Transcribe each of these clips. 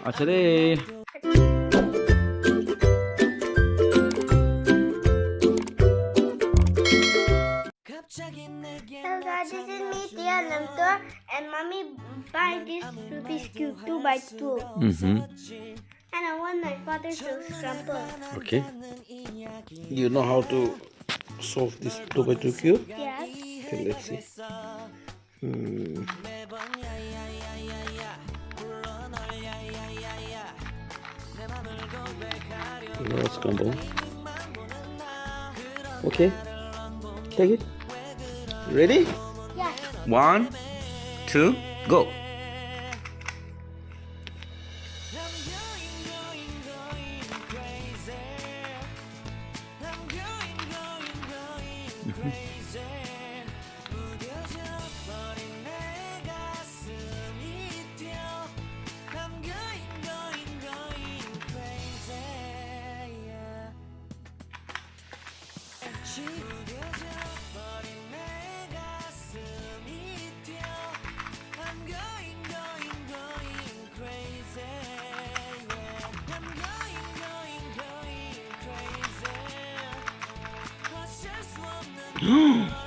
아차례. Hello guys, this is me, Tia Lamtor, and mommy buy this Rubik's Cube 2x2. And I want my father to scramble. Okay. You know how to solve this 2x2 cube? Yes. Okay, let's see. No scramble. Okay. Take it. Ready? Yes. 1, 2, go.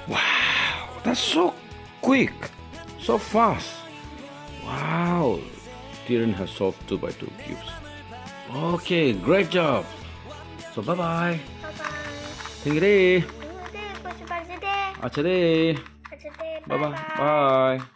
Wow, that's so quick, so fast. Wow, Tyrion has solved 2x2 cubes. Okay, great job. So bye bye. Bye-bye. tingiri. Bye-bye. 아차례. Bye-bye. Bye bye. Bye.